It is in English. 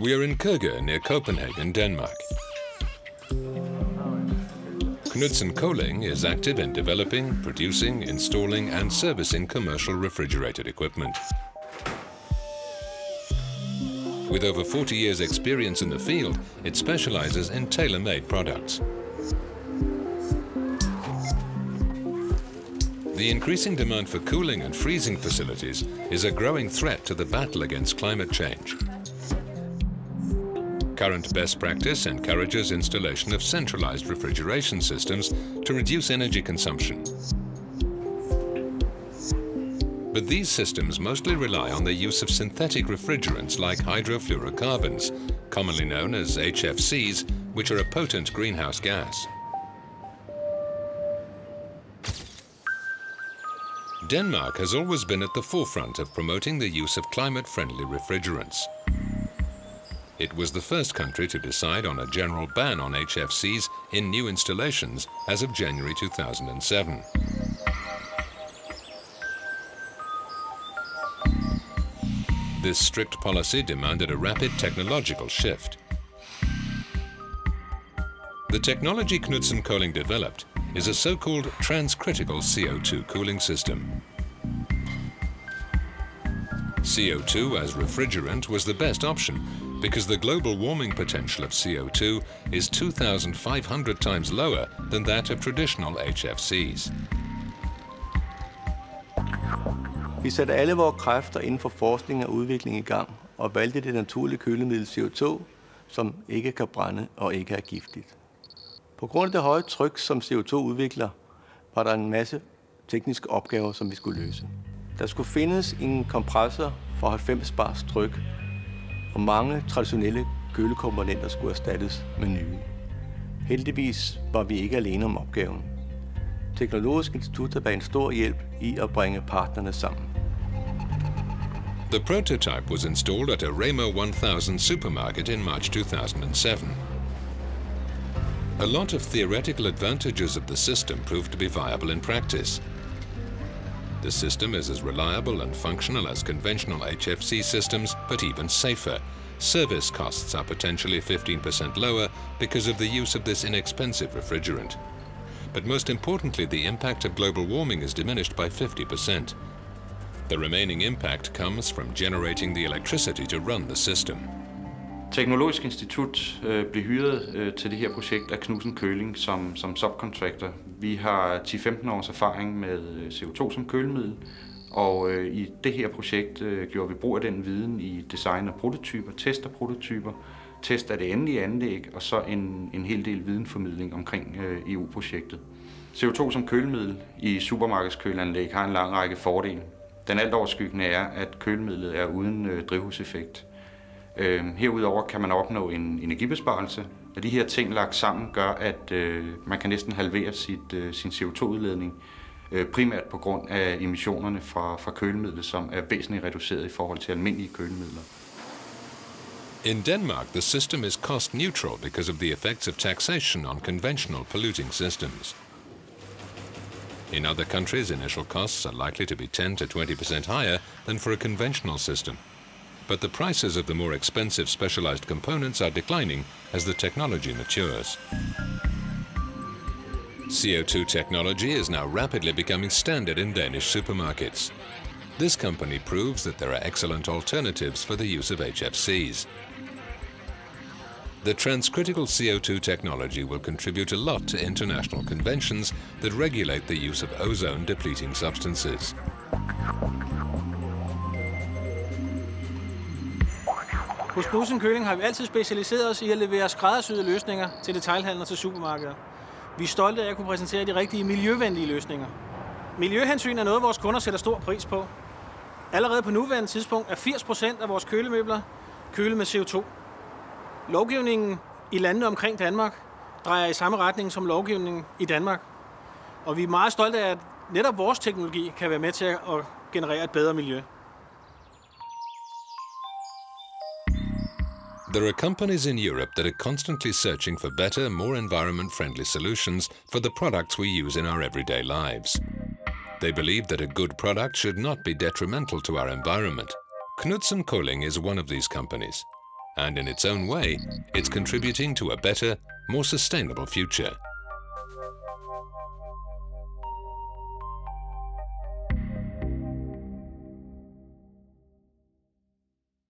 We are in Køge near Copenhagen, Denmark. Knudsen Koling is active in developing, producing, installing and servicing commercial refrigerated equipment. With over 40 years' experience in the field, it specializes in tailor-made products. The increasing demand for cooling and freezing facilities is a growing threat to the battle against climate change. Current best practice encourages installation of centralized refrigeration systems to reduce energy consumption. But these systems mostly rely on the use of synthetic refrigerants like hydrofluorocarbons, commonly known as HFCs, which are a potent greenhouse gas. Denmark has always been at the forefront of promoting the use of climate-friendly refrigerants. It was the first country to decide on a general ban on HFCs in new installations as of January 2007. This strict policy demanded a rapid technological shift. The technology Knudsen Koling developed is a so-called transcritical CO2 cooling system. CO2 as refrigerant was the best option because the global warming potential of CO2 is 2,500 times lower than that of traditional HFCs. Vi satte alle vores kræfter inden for forskning og udvikling i gang og valgte det naturlige kølemiddel CO2, som ikke kan brænde og ikke er giftigt. På grund af det høje tryk, som CO2 udvikler, var der en masse tekniske opgaver, som vi skulle løse. Der skulle findes en kompressor for 90 bars tryk, og mange traditionelle kølekomponenter skulle erstattes med nye. Heldigvis var vi ikke alene om opgaven. Teknologisk Institut var en stor hjælp i at bringe partnerne sammen. The prototype was installed at a Remo 1000 supermarket in March 2007. A lot of theoretical advantages of the system proved to be viable in practice. The system is as reliable and functional as conventional HFC systems, but even safer. Service costs are potentially 15% lower because of the use of this inexpensive refrigerant. But most importantly, the impact of global warming is diminished by 50%. The remaining impact comes from generating the electricity to run the system. Teknologisk Institut blev hyret til det her projekt af Knudsen Koling som subcontractor. Vi har 10-15 års erfaring med CO2 som kølemiddel, og i det her projekt gjorde vi brug af den viden i design af prototyper, test af prototyper, test af det endelige anlæg, og så en hel del videnformidling omkring EU-projektet. CO2 som kølemiddel i supermarkedskøleanlæg har en lang række fordele. Den alt overskyggende er, at kølemidlet er uden drivhuseffekt. Herudover kan man opnå en energibesparelse, og de her ting lagt sammen gør, at man kan næsten halvere sin CO2-udledning, primært på grund af emissionerne fra kølemidlet, som er væsentligt reduceret i forhold til almindelige kølemidler. In Denmark, the system is cost neutral because of the effects of taxation on conventional polluting systems. In other countries, initial costs are likely to be 10 to 20% higher than for a conventional system. But the prices of the more expensive specialized components are declining as the technology matures. CO2 technology is now rapidly becoming standard in Danish supermarkets. This company proves that there are excellent alternatives for the use of HFCs. The transcritical CO2 technology will contribute a lot to international conventions that regulate the use of ozone-depleting substances. Hos Knudsen Koling har vi altid specialiseret os i at levere skræddersyede løsninger til detailhandler og til supermarkeder. Vi er stolte af at kunne præsentere de rigtige miljøvenlige løsninger. Miljøhensyn er noget, vores kunder sætter stor pris på. Allerede på nuværende tidspunkt er 80% af vores kølemøbler kølet med CO2. Lovgivningen i landene omkring Danmark drejer i samme retning som lovgivningen i Danmark. Og vi er meget stolte af, at netop vores teknologi kan være med til at generere et bedre miljø. There are companies in Europe that are constantly searching for better, more environment-friendly solutions for the products we use in our everyday lives. They believe that a good product should not be detrimental to our environment. Knudsen Koling is one of these companies. and in its own way, it's contributing to a better, more sustainable future.